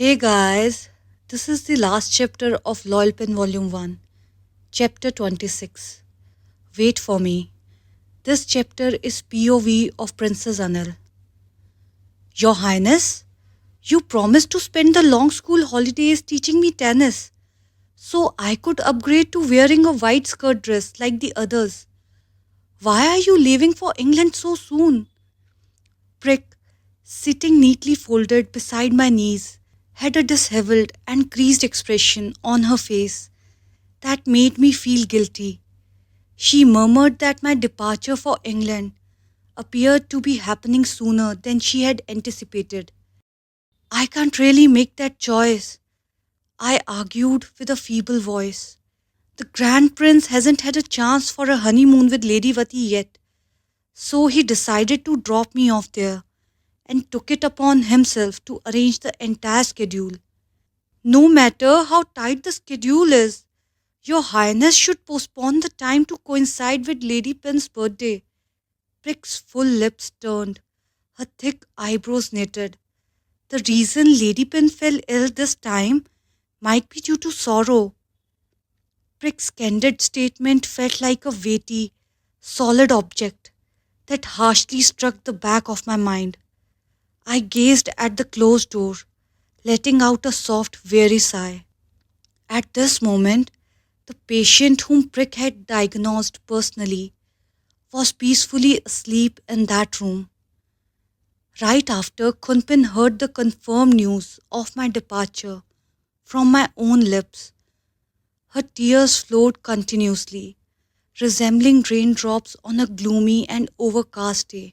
Hey guys, this is the last chapter of Loyalpin Volume 1, Chapter 26. Wait for me. This chapter is POV of Princess Anil. Your Highness, you promised to spend the long school holidays teaching me tennis, so I could upgrade to wearing a white skirt dress like the others. Why are you leaving for England so soon? Prick, sitting neatly folded beside my knees, had a disheveled and creased expression on her face that made me feel guilty. She murmured that my departure for England appeared to be happening sooner than she had anticipated. I can't really make that choice, I argued with a feeble voice. The Grand Prince hasn't had a chance for a honeymoon with Lady Vati yet, so he decided to drop me off there and took it upon himself to arrange the entire schedule. No matter how tight the schedule is, Your Highness should postpone the time to coincide with Lady Pin's birthday. Prick's full lips turned, her thick eyebrows knitted. The reason Lady Pin fell ill this time might be due to sorrow. Prick's candid statement felt like a weighty, solid object that harshly struck the back of my mind. I gazed at the closed door, letting out a soft, weary sigh. At this moment, the patient whom Prick had diagnosed personally was peacefully asleep in that room. Right after Kunpin heard the confirmed news of my departure from my own lips, her tears flowed continuously, resembling raindrops on a gloomy and overcast day.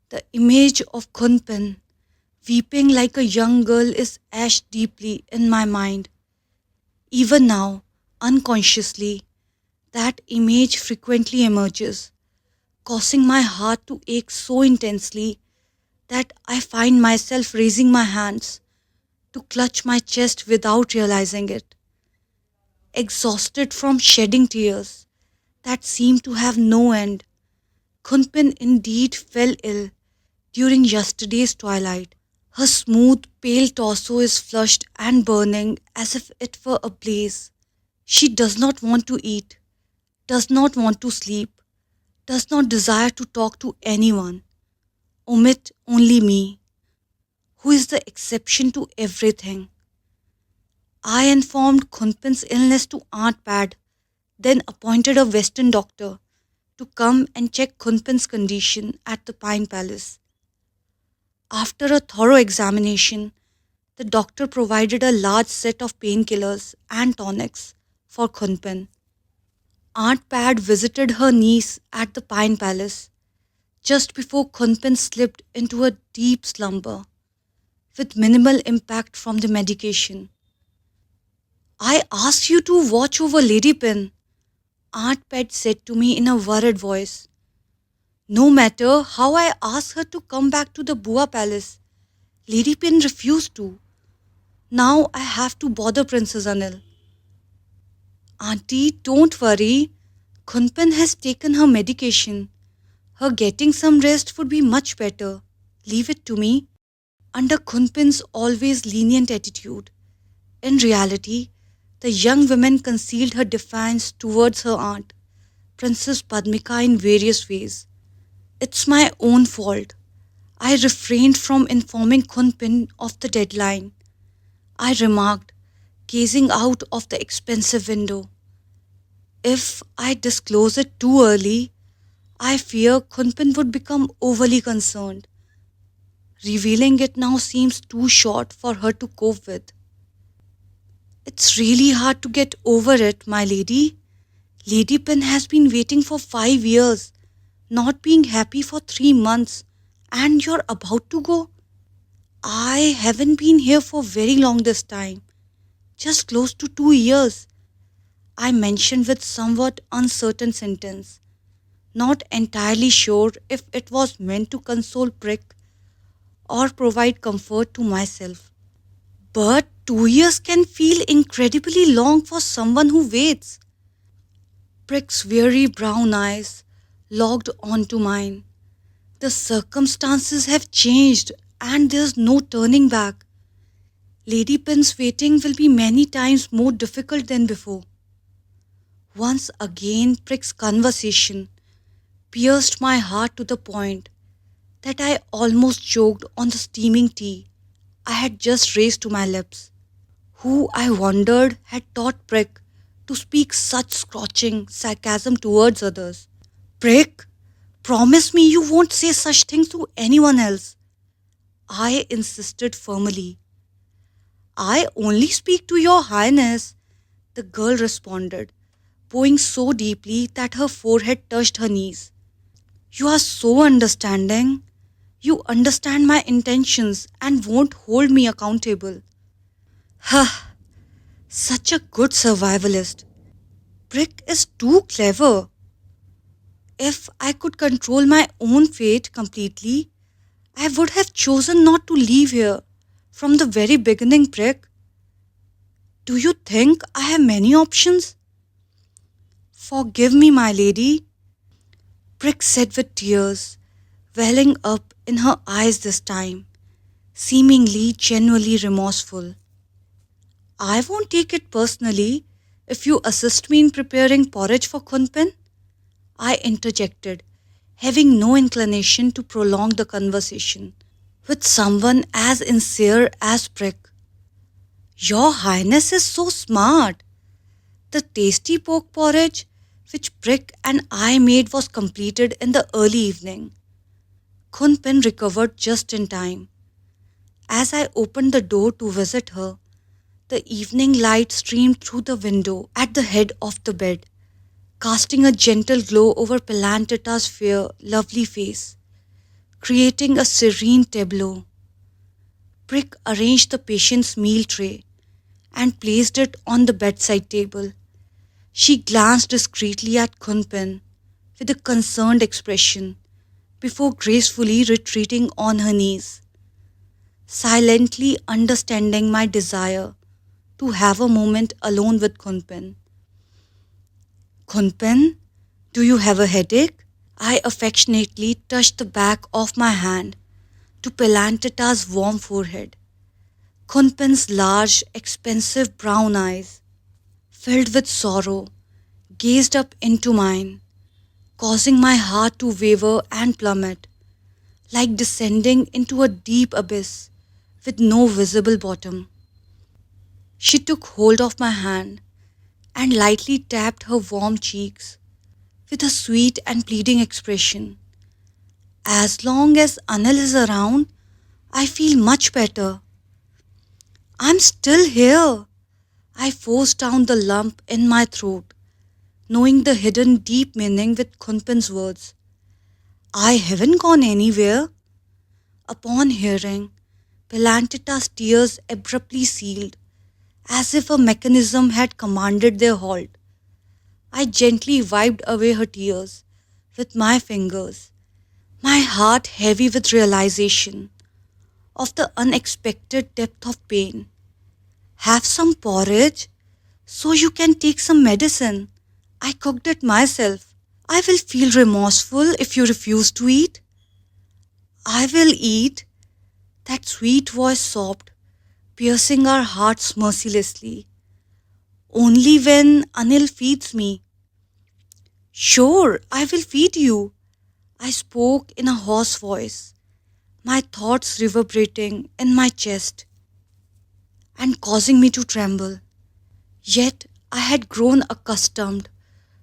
The image of Kunpin weeping like a young girl is etched deeply in my mind. Even now, unconsciously, that image frequently emerges, causing my heart to ache so intensely that I find myself raising my hands to clutch my chest without realizing it. Exhausted from shedding tears that seemed to have no end, Kunpin indeed fell ill during yesterday's twilight. Her smooth, pale torso is flushed and burning as if it were ablaze. She does not want to eat, does not want to sleep, does not desire to talk to anyone, omit only me, who is the exception to everything. I informed Kunpin's illness to Aunt Pad, then appointed a Western doctor to come and check Kunpin's condition at the Pine Palace. After a thorough examination, the doctor provided a large set of painkillers and tonics for Kunpin. Aunt Pad visited her niece at the Pine Palace just before Kunpin slipped into a deep slumber with minimal impact from the medication. I asked you to watch over Lady Pin, Aunt Pet said to me in a worried voice. No matter how I asked her to come back to the Bua Palace, Lady Pin refused to. Now I have to bother Princess Anil. Auntie, don't worry. Kunpin has taken her medication. Her getting some rest would be much better. Leave it to me. Under Kunpin's always lenient attitude, in reality, the young woman concealed her defiance towards her aunt, Princess Padmika, in various ways. It's my own fault. I refrained from informing Kunpin of the deadline, I remarked, gazing out of the expensive window. If I disclose it too early, I fear Kunpin would become overly concerned. Revealing it now seems too short for her to cope with. It's really hard to get over it, my lady. Lady Pin has been waiting for 5 years, not being happy for 3 months, and you're about to go? I haven't been here for very long this time, just close to 2 years, I mentioned with somewhat uncertain sentence, not entirely sure if it was meant to console Prick or provide comfort to myself. But 2 years can feel incredibly long for someone who waits. Prick's weary brown eyes locked onto mine. The circumstances have changed and there's no turning back. Lady Pin's waiting will be many times more difficult than before. Once again, Prick's conversation pierced my heart to the point that I almost choked on the steaming tea I had just raised to my lips. Who, I wondered, had taught Prick to speak such scorching sarcasm towards others? Prick, promise me you won't say such things to anyone else. I insisted firmly. I only speak to your highness, the girl responded, bowing so deeply that her forehead touched her knees. You are so understanding. You understand my intentions and won't hold me accountable. Ha! Such a good survivalist. Brick is too clever. If I could control my own fate completely, I would have chosen not to leave here from the very beginning, Brick. Do you think I have many options? Forgive me, my lady, Brick said with tears welling up in her eyes this time, seemingly genuinely remorseful. I won't take it personally if you assist me in preparing porridge for Kunpin, I interjected, having no inclination to prolong the conversation with someone as sincere as Brick. Your Highness is so smart. The tasty pork porridge which Brick and I made was completed in the early evening. Kunpin recovered just in time. As I opened the door to visit her, the evening light streamed through the window at the head of the bed, casting a gentle glow over Pilantita's fair, lovely face, creating a serene tableau. Brick arranged the patient's meal tray and placed it on the bedside table. She glanced discreetly at Kunpin with a concerned expression before gracefully retreating on her knees, silently understanding my desire to have a moment alone with Kunpin. Kunpin, do you have a headache? I affectionately touched the back of my hand to Pilantita's warm forehead. Kunpin's large, expensive brown eyes, filled with sorrow, gazed up into mine, causing my heart to waver and plummet, like descending into a deep abyss with no visible bottom. She took hold of my hand and lightly tapped her warm cheeks with a sweet and pleading expression. As long as Anil is around, I feel much better. I'm still here. I forced down the lump in my throat, knowing the hidden deep meaning with Kunpin's words. I haven't gone anywhere. Upon hearing, Pilantita's tears abruptly sealed, as if a mechanism had commanded their halt. I gently wiped away her tears with my fingers, my heart heavy with realization of the unexpected depth of pain. Have some porridge so you can take some medicine. I cooked it myself. I will feel remorseful if you refuse to eat. I will eat, that sweet voice sobbed, piercing our hearts mercilessly. Only when Anil feeds me. Sure, I will feed you, I spoke in a hoarse voice, my thoughts reverberating in my chest and causing me to tremble. Yet I had grown accustomed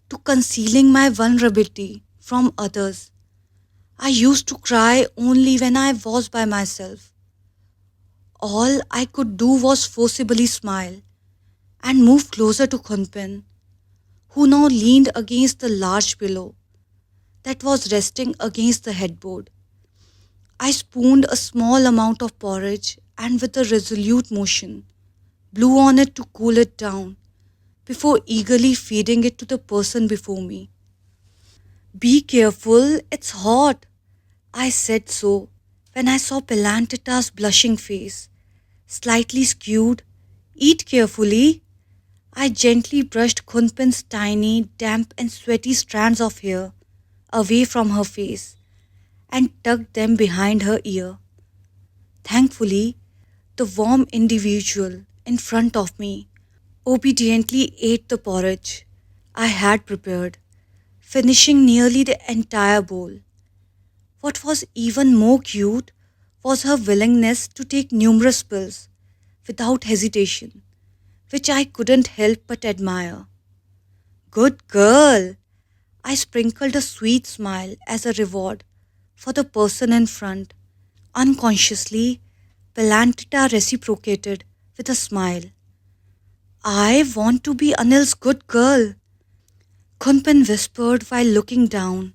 to concealing my vulnerability from others. I used to cry only when I was by myself. All I could do was forcibly smile and move closer to Kunpin, who now leaned against the large pillow that was resting against the headboard. I spooned a small amount of porridge and with a resolute motion blew on it to cool it down before eagerly feeding it to the person before me. Be careful, it's hot, I said so when I saw Pilantita's blushing face, slightly skewed. Eat carefully. I gently brushed Kunpin's tiny, damp and sweaty strands of hair away from her face and tucked them behind her ear. Thankfully, The warm individual in front of me obediently ate the porridge I had prepared, finishing nearly the entire bowl. What was even more cute was her willingness to take numerous pills without hesitation, which I couldn't help but admire. Good girl! I sprinkled a sweet smile as a reward for the person in front. Unconsciously, Pilantita reciprocated with a smile. I want to be Anil's good girl, Kunpin whispered while looking down